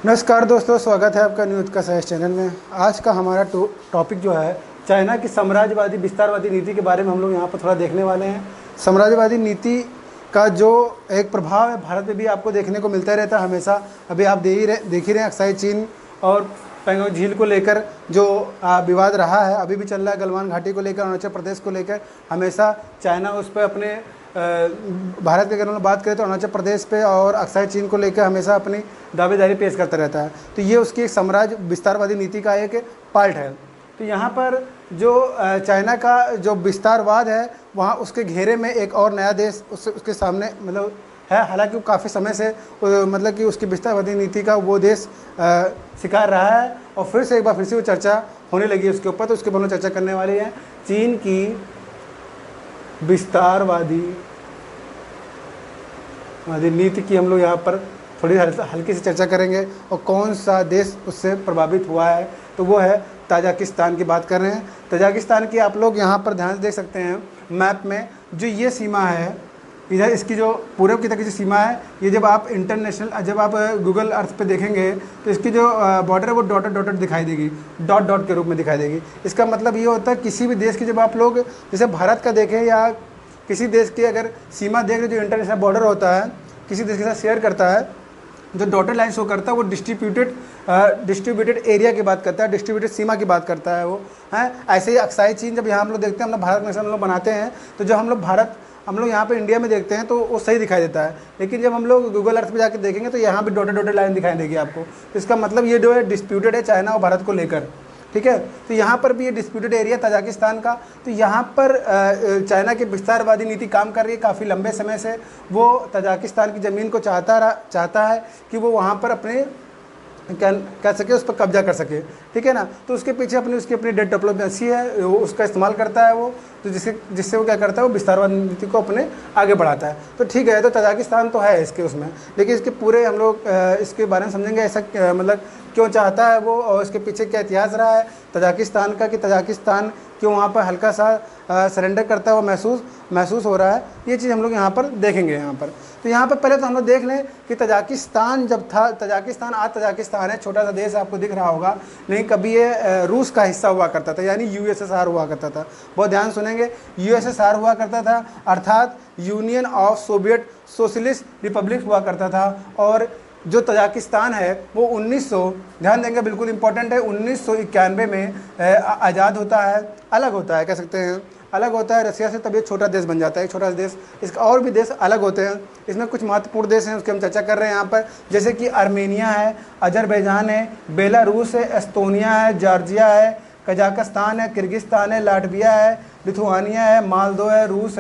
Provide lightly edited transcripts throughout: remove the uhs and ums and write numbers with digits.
नमस्कार दोस्तों, स्वागत है आपका न्यूज़ का सहज चैनल में। आज का हमारा टॉपिक जो है चाइना की साम्राज्यवादी विस्तारवादी नीति के बारे में हम लोग यहाँ पर थोड़ा देखने वाले हैं। साम्राज्यवादी नीति का जो एक प्रभाव है भारत में भी आपको देखने को मिलता रहता है हमेशा। अभी आप देख ही रहे हैं अक्साई चीन और पैंगोंग झील को लेकर जो विवाद रहा है, अभी भी चल रहा है। गलवान घाटी को लेकर, अरुणाचल प्रदेश को लेकर हमेशा चाइना उस पर अपने भारत के अगर हम बात करें तो अरुणाचल प्रदेश पे और अक्साई चीन को लेकर हमेशा अपनी दावेदारी पेश करता रहता है। तो ये उसकी एक साम्राज्य विस्तारवादी नीति का एक पार्ट है। तो यहाँ पर जो चाइना का जो विस्तारवाद है, वहाँ उसके घेरे में एक और नया देश उसके सामने मतलब है। हालांकि वो काफ़ी समय से मतलब कि उसकी विस्तारवादी नीति का वो देश शिकार रहा है और फिर से एक बार फिर से वो चर्चा होने लगी है उसके ऊपर। तो उसके ऊपर हम चर्चा करने वाले हैं चीन की विस्तारवादी नीति की। हम लोग यहाँ पर थोड़ी हल्की सी चर्चा करेंगे और कौन सा देश उससे प्रभावित हुआ है, तो वो है ताजिकिस्तान की बात कर रहे हैं। ताजिकिस्तान की आप लोग यहाँ पर ध्यान से देख सकते हैं मैप में, जो ये सीमा है इधर, इसकी जो पूरब की तरफ की जो सीमा है, ये जब आप जब आप गूगल अर्थ पे देखेंगे तो इसकी जो बॉर्डर है वो डॉटेड डॉटेड दिखाई देगी, डॉट डॉट के रूप में दिखाई देगी। इसका मतलब ये होता है किसी भी देश की जब आप लोग जैसे भारत का देखें या किसी देश की अगर सीमा देख रहे, जो इंटरनेशनल बॉर्डर होता है किसी देश के साथ शेयर करता है, जो डॉटेड लाइन शो करता है वो डिस्ट्रीब्यूटेड एरिया की बात करता है, डिस्ट्रीब्यूटेड सीमा की बात करता है वो है। ऐसे ही अक्साई चीन जब यहाँ हम लोग देखते हैं, हम लोग भारत नेशन हम लोग बनाते हैं, तो जब हम लोग यहाँ पे इंडिया में देखते हैं तो वो सही दिखाई देता है। लेकिन जब हम लोग गूगल अर्थ पे जाकर देखेंगे तो यहाँ भी डॉटेड डॉटेड लाइन दिखाई देगी आपको। तो इसका मतलब ये जो है डिस्प्यूटेड है चाइना और भारत को लेकर, ठीक है। तो यहाँ पर भी ये डिस्प्यूटेड एरिया ताजिकिस्तान का। तो यहाँ पर चाइना की विस्तारवादी नीति काम कर रही है काफ़ी लंबे समय से। वो ताजिकिस्तान की ज़मीन को चाहता है कि वो वहाँ पर अपने कह सके, उस पर कब्जा कर सके, ठीक है ना। तो उसके पीछे उसकी अपनी डेट डिप्लोमेसी है, वो उसका इस्तेमाल करता है वो, तो जिससे वो क्या करता है, वो विस्तारवादी नीति को अपने आगे बढ़ाता है। तो ठीक है, तो ताजिकिस्तान तो है इसके उसमें, लेकिन इसके पूरे हम लोग इसके बारे में समझेंगे ऐसा मतलब क्यों चाहता है वो और इसके पीछे क्या इतिहास रहा है ताजिकिस्तान का, कि ताजिकिस्तान क्यों वहाँ पर हल्का सा सरेंडर करता हुआ महसूस हो रहा है। ये चीज़ हम लोग यहाँ पर देखेंगे यहाँ पर। तो यहाँ पर पहले तो हम लोग देख लें कि ताजिकिस्तान जब था, आज ताजिकिस्तान है, छोटा सा देश आपको दिख रहा होगा, लेकिन कभी ये रूस का हिस्सा हुआ करता था, यानी यूएसएसआर हुआ करता था। बहुत ध्यान सुनेंगे, यूएसएसआर हुआ करता था, अर्थात union of Soviet socialist Republic हुआ करता था। और जो ताजिकिस्तान है वो 1900, ध्यान देंगे बिल्कुल इंपॉर्टेंट है, 1991 में आज़ाद होता है, अलग होता है, कह सकते हैं अलग होता है रसिया से। तब ये छोटा देश बन जाता है, एक छोटा देश। इसका और भी देश अलग होते हैं, इसमें कुछ महत्वपूर्ण देश हैं उसके हम चर्चा कर रहे हैं यहाँ पर, जैसे कि आर्मेनिया है, अजरबैजान है, बेलारूस है, एस्तोनिया है, जॉर्जिया है, कजाकिस्तान है, किर्गिस्तान है, लाटविया है, लिथुआनिया है, मालदो है, रूस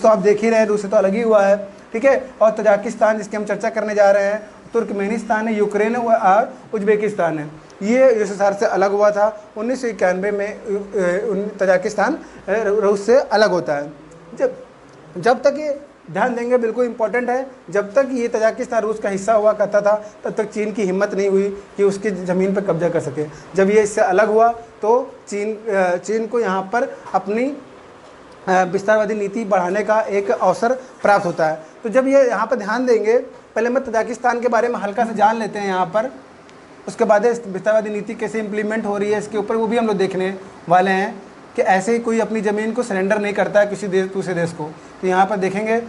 तो आप देख ही रहे हैं, रूस से तो अलग ही हुआ है, ठीक है। और ताजिकिस्तान जिसकी हम चर्चा करने जा रहे हैं, तुर्कमेनिस्तान है, यूक्रेन है और उज्बेकिस्तान है। ये यूएसएसआर से अलग हुआ था 1991 में। ताजिकिस्तान रूस से अलग होता है। जब तक ये ध्यान देंगे बिल्कुल इंपॉर्टेंट है, जब तक ये ताजिकिस्तान रूस का हिस्सा हुआ करता था तब तक चीन की हिम्मत नहीं हुई कि उसकी ज़मीन पर कब्जा कर सके। जब ये इससे अलग हुआ तो चीन को यहाँ पर अपनी विस्तारवादी नीति बढ़ाने का एक अवसर प्राप्त होता है। तो जब ये यहाँ पर ध्यान देंगे, पहले मैं ताजिकिस्तान के बारे में हल्का से जान लेते हैं यहाँ पर, उसके बाद विस्तारवादी नीति कैसे इंप्लीमेंट हो रही है इसके ऊपर वो भी हम लोग देखने वाले हैं कि ऐसे ही कोई अपनी ज़मीन को सरेंडर नहीं करता है किसी दूसरे देश को। तो यहाँ पर देखेंगे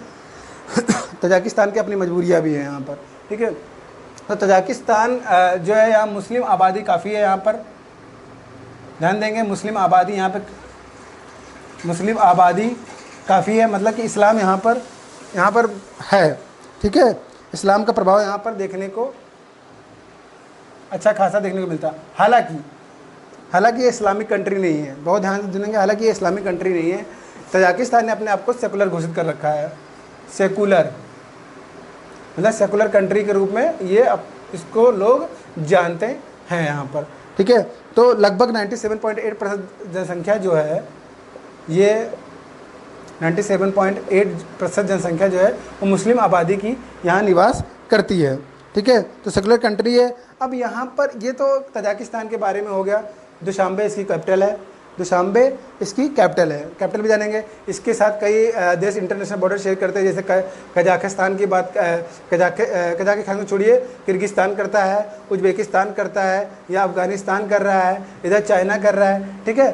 ताजिकिस्तान की अपनी मजबूरियाँ भी हैं यहाँ पर, ठीक है। तो ताजिकिस्तान जो है, यहाँ मुस्लिम आबादी काफ़ी है, यहाँ पर ध्यान देंगे मुस्लिम आबादी काफ़ी है, मतलब कि इस्लाम यहाँ पर है, ठीक है। इस्लाम का प्रभाव यहाँ पर देखने को अच्छा खासा देखने को मिलता है। हालांकि ये इस्लामिक कंट्री नहीं है, बहुत ध्यान से सुनेंगे, हालांकि ये इस्लामिक कंट्री नहीं है। ताजिकिस्तान ने अपने आप को सेकुलर घोषित कर रखा है, सेकुलर मतलब सेकुलर कंट्री के रूप में ये इसको लोग जानते हैं यहाँ पर, ठीक है। तो लगभग 97.8% जनसंख्या जो है, ये 97.8% जनसंख्या जो है वो मुस्लिम आबादी की यहाँ निवास करती है, ठीक है। तो सेकुलर कंट्री है। अब यहाँ पर ये तो ताजिकिस्तान के बारे में हो गया, दुशांबे इसकी कैपिटल है। दुशांबे इसकी कैपिटल है, कैपिटल भी जानेंगे। इसके साथ कई देश इंटरनेशनल बॉर्डर शेयर करते हैं, जैसे कजाकिस्तान की बात, कजाकिस्तान को छोड़िए, किर्गिस्तान करता है, उज्बेकिस्तान करता है, या अफ़गानिस्तान कर रहा है, इधर चाइना कर रहा है, ठीक है।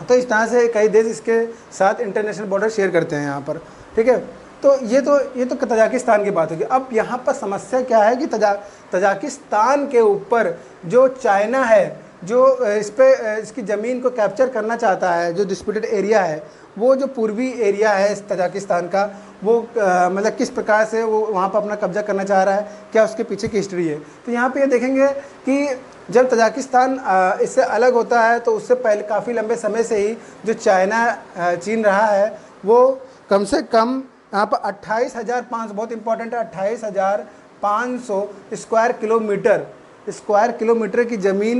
तो इस तरह से कई देश इसके साथ इंटरनेशनल बॉर्डर शेयर करते हैं यहाँ पर, ठीक है। तो ये तो तजाकिस्तान की बात होगी। अब यहाँ पर समस्या क्या है कि तजाकिस्तान के ऊपर जो चाइना है, जो इसकी ज़मीन को कैप्चर करना चाहता है, जो डिस्प्यूटेड एरिया है, वो जो पूर्वी एरिया है इस तजाकिस्तान का, वो मतलब किस प्रकार से वो वहाँ पर अपना कब्जा करना चाह रहा है, क्या उसके पीछे की हिस्ट्री है। तो यहाँ पे ये देखेंगे कि जब तजाकिस्तान इससे अलग होता है तो उससे पहले काफ़ी लंबे समय से ही जो चीन रहा है, वो कम से कम यहाँ पर 28,500, बहुत इंपॉर्टेंट है, 28,500 स्क्वायर किलोमीटर की ज़मीन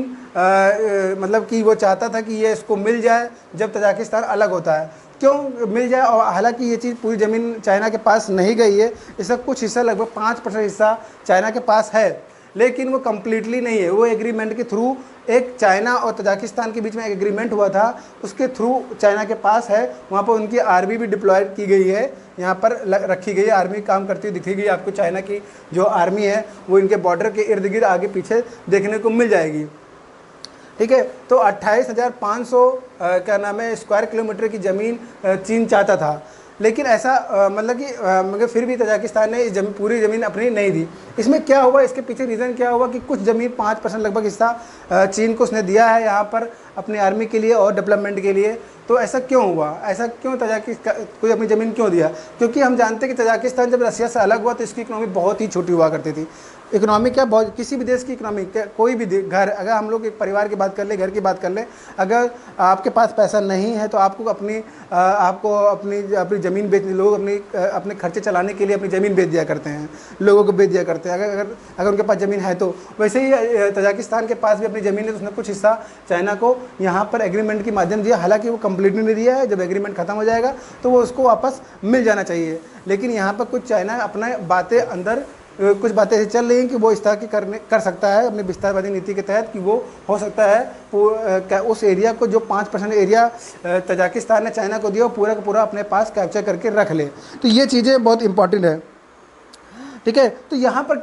मतलब कि वो चाहता था कि ये इसको मिल जाए जब तजाकिस्तान अलग होता है। क्यों मिल जाए? और हालांकि ये चीज़ पूरी ज़मीन चाइना के पास नहीं गई है, इसका कुछ हिस्सा, लगभग 5% हिस्सा चाइना के पास है, लेकिन वो कम्प्लीटली नहीं है। वो एग्रीमेंट के थ्रू, एक चाइना और तजाकिस्तान के बीच में एक एग्रीमेंट हुआ था, उसके थ्रू चाइना के पास है। वहाँ पर उनकी आर्मी भी डिप्लॉयड की गई है, यहाँ पर रखी गई है, आर्मी काम करती हुई दिखेगी आपको। चाइना की जो आर्मी है वो इनके बॉर्डर के इर्द गिर्द आगे पीछे देखने को मिल जाएगी, ठीक है। तो 28,500 क्या नाम है स्क्वायर किलोमीटर की ज़मीन चीन चाहता था, लेकिन ऐसा मतलब कि मगर फिर भी तजाकिस्तान ने इस पूरी ज़मीन अपनी नहीं दी। इसमें क्या हुआ, इसके पीछे रीज़न क्या हुआ कि कुछ ज़मीन 5% लगभग हिस्सा चीन को उसने दिया है यहाँ पर अपनी आर्मी के लिए और डेवलपमेंट के लिए। तो ऐसा क्यों हुआ, ऐसा क्यों तजाकिस्तान कोई अपनी ज़मीन क्यों दिया? क्योंकि हम जानते हैं कि तजाकिस्तान जब रसिया से अलग हुआ तो इसकी इकोनॉमी बहुत ही छोटी हुआ करती थी। इकोनॉमी क्या, बहुत, किसी भी देश की इकोनॉमी, कोई भी घर, अगर हम लोग एक परिवार की बात कर ले, घर की बात कर ले, अगर आपके पास पैसा नहीं है तो आपको अपनी ज़मीन बेच, लोग अपने खर्चे चलाने के लिए अपनी ज़मीन बेच दिया करते हैं, लोगों को बेच दिया करते हैं, अगर उनके पास ज़मीन है तो। वैसे ही तजाकिस्तान के पास भी अपनी ज़मीन है, तो उसने कुछ हिस्सा चाइना को यहाँ पर एग्रीमेंट के माध्यम दिया। हालांकि वो कम्प्लीटली नहीं दिया है, जब एग्रीमेंट खत्म हो जाएगा तो वो उसको वापस मिल जाना चाहिए। लेकिन यहाँ पर कुछ चाइना अपना बातें अंदर, कुछ बातें ऐसी चल रही हैं कि वो इस तरह की कर सकता है अपनी विस्तारवादी नीति के तहत, कि वो हो सकता है उस एरिया को, जो 5% एरिया तजाकिस्तान ने चाइना को दिया, वो पूरा का पूरा अपने पास कैप्चर करके रख ले। तो ये चीज़ें बहुत इंपॉर्टेंट है, ठीक है। तो यहाँ पर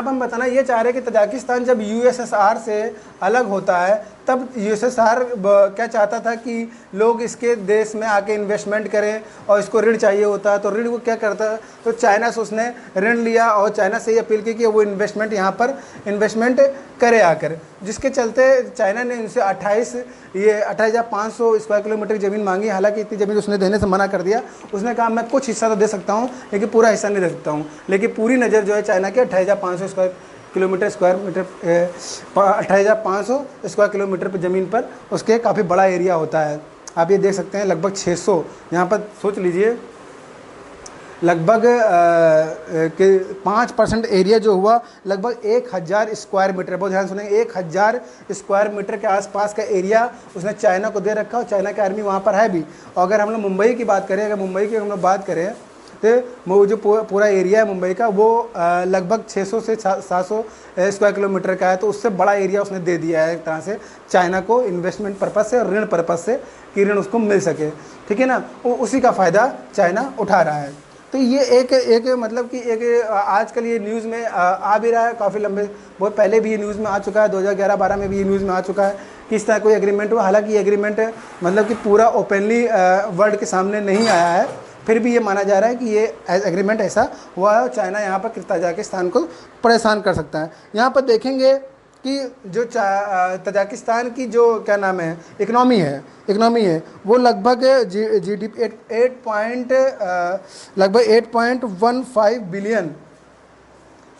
हम बताना ये चाह रहे हैं कि तजाकिस्तान जब यूएसएसआर से अलग होता है, तब यूएसएसआर क्या चाहता था कि लोग इसके देश में आके इन्वेस्टमेंट करें, और इसको ऋण चाहिए होता है। तो ऋण को क्या करता है, तो चाइना से उसने ऋण लिया और चाइना से ये अपील की कि वो इन्वेस्टमेंट यहाँ पर इन्वेस्टमेंट करे आकर, जिसके चलते चाइना ने उनसे 28,500 स्क्वायर किलोमीटर की ज़मीन मांगी। हालांकि इतनी ज़मीन उसने देने से मना कर दिया। उसने कहा मैं कुछ हिस्सा तो दे सकता हूँ, लेकिन पूरा हिस्सा नहीं दे सकता हूँ। लेकिन पूरी नज़र जो है चाइना के 28,500 स्क्वायर किलोमीटर पर ज़मीन पर उसके काफ़ी बड़ा एरिया होता है। आप ये देख सकते हैं, लगभग 600, यहाँ पर सोच लीजिए लगभग के 5% एरिया जो हुआ, लगभग 1,000 स्क्वायर मीटर, बहुत ध्यान सुनेंगे, 1,000 स्क्वायर मीटर के आसपास का एरिया उसने चाइना को दे रखा, और चाइना की आर्मी वहाँ पर है भी। और अगर हम लोग मुंबई की बात करें, हम लोग बात करें तो वो जो पूरा एरिया है मुंबई का, वो लगभग 600 से 700 स्क्वायर किलोमीटर का है। तो उससे बड़ा एरिया उसने दे दिया है एक तरह से चाइना को, इन्वेस्टमेंट पर्पज़ से और ऋण पर्पज़ से, कि ऋण उसको मिल सके, ठीक है ना। उसी का फ़ायदा चाइना उठा रहा है। तो ये एक मतलब कि एक आजकल ये न्यूज़ में आ भी रहा है, काफ़ी लंबे, बहुत पहले भी ये न्यूज़ में आ चुका है, 2011-12 में भी ये न्यूज़ में आ चुका है कि इस तरह कोई एग्रीमेंट हुआ। हालांकि ये एग्रीमेंट मतलब कि पूरा ओपनली वर्ल्ड के सामने नहीं आया है, फिर भी ये माना जा रहा है कि ये एग्रीमेंट ऐसा हुआ है। चाइना यहाँ पर तजाकिस्तान को परेशान कर सकता है। यहाँ पर देखेंगे कि जो तजाकिस्तान की जो क्या नाम है इकनॉमी है वो लगभग GDP लगभग 8.15 बिलियन,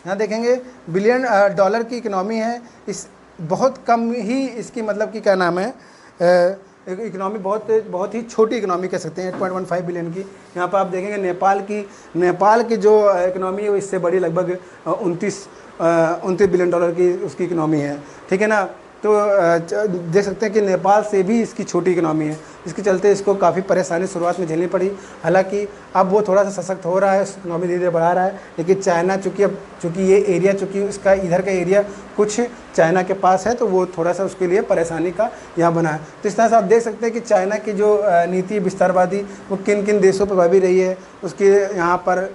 यहाँ देखेंगे बिलियन डॉलर की इकनॉमी है। इस बहुत कम ही इसकी मतलब कि क्या नाम है इकनॉमी, बहुत ही छोटी इकनॉमी कह सकते हैं, 8.15 बिलियन की। यहाँ पर आप देखेंगे नेपाल की जो इकनॉमी है वो इससे बड़ी, लगभग 29 बिलियन डॉलर की उसकी इकनॉमी है, ठीक है ना। तो देख सकते हैं कि नेपाल से भी इसकी छोटी इकनॉमी है, इसके चलते इसको काफ़ी परेशानी शुरुआत में झेलनी पड़ी। हालांकि अब वो थोड़ा सा सशक्त हो रहा है, इकनॉमी धीरे धीरे बढ़ा रहा है। लेकिन चाइना चूँकि ये एरिया, चूँकि इसका इधर का एरिया कुछ चाइना के पास है, तो वो थोड़ा सा उसके लिए परेशानी का यहाँ बना है। तो इस तरह से आप देख सकते हैं कि चाइना की जो नीति विस्तारवादी वो किन किन देशों पर भावी रही है। उसके यहाँ पर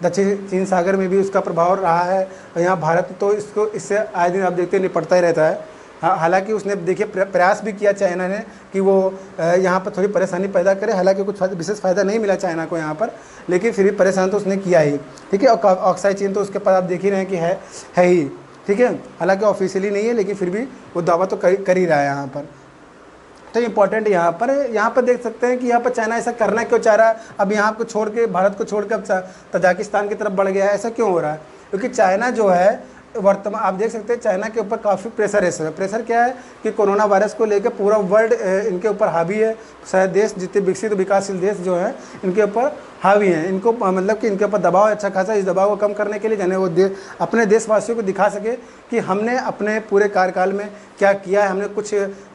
दक्षिण चीन सागर में भी उसका प्रभाव रहा है, और यहाँ भारत तो इससे आए दिन आप देखते निपटता ही रहता है। हालांकि उसने देखिए प्रयास भी किया चाइना ने कि वो यहाँ पर थोड़ी परेशानी पैदा करे। हालांकि कुछ विशेष फ़ायदा नहीं मिला चाइना को यहाँ पर, लेकिन फिर भी परेशान तो उसने किया ही। ठीक है, और ऑक्साई चीन तो उसके पास आप देख ही रहे हैं कि है ही। ठीक है, हालांकि ऑफिशियली नहीं है, लेकिन फिर भी वो दावा तो कर ही रहा है यहाँ पर। तो इम्पॉर्टेंट यहाँ पर देख सकते हैं कि यहाँ पर चाइना ऐसा करना क्यों चाह रहा है। अब यहाँ को छोड़ के, भारत को छोड़ के अब तजाकिस्तान की तरफ बढ़ गया है, ऐसा क्यों हो रहा है? क्योंकि चाइना जो है वर्तमान आप देख सकते हैं चाइना के ऊपर काफ़ी प्रेशर है इस समय। प्रेशर क्या है कि कोरोना वायरस को लेकर पूरा वर्ल्ड इनके ऊपर हावी है। शायद देश जितने विकसित विकासशील देश जो हैं इनके ऊपर हावी हैं। इनको मतलब कि इनके ऊपर दबाव अच्छा खासा। इस दबाव को कम करने के लिए जाने वो अपने देशवासियों को दिखा सके कि हमने अपने पूरे कार्यकाल में क्या किया है,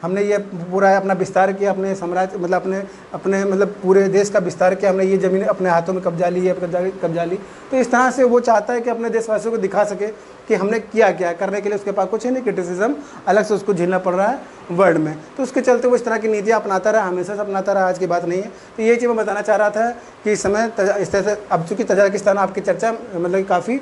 हमने ये पूरा अपना विस्तार किया, अपने साम्राज्य मतलब अपने मतलब पूरे देश का विस्तार किया, हमने ये ज़मीन अपने हाथों में कब्जा ली है, कब्जा ली। तो इस तरह से वो चाहता है कि अपने देशवासियों को दिखा सके कि हमने क्या क्या करने के लिए उसके पास कुछ है नहीं, क्रिटिसिज्म अलग से उसको झेलना पड़ रहा है वर्ल्ड में। तो उसके चलते वो इस तरह की नीतियाँ अपनाता रहा, हमेशा से अपनाता रहा, आज की बात नहीं है। तो ये चीज़ मैं बताना चाह रहा था कि इस समय इस तरह से अब चूँकि तजाकिस्तान आपकी चर्चा मतलब काफ़ी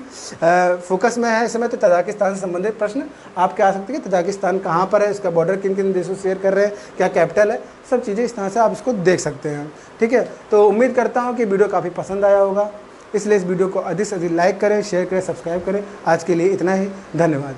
फोकस में है इस समय, तो तजाकिस्तान से संबंधित प्रश्न आपके आ सकते हैं कि तजाकिस्तान कहाँ पर है, इसका बॉर्डर किन किन देशों से शेयर कर रहे हैं, क्या कैपिटल है, सब चीज़ें इस तरह से आप इसको देख सकते हैं। ठीक है, तो उम्मीद करता हूँ कि वीडियो काफ़ी पसंद आया होगा, इसलिए इस वीडियो को अधिक से अधिक लाइक करें, शेयर करें, सब्सक्राइब करें। आज के लिए इतना ही, धन्यवाद।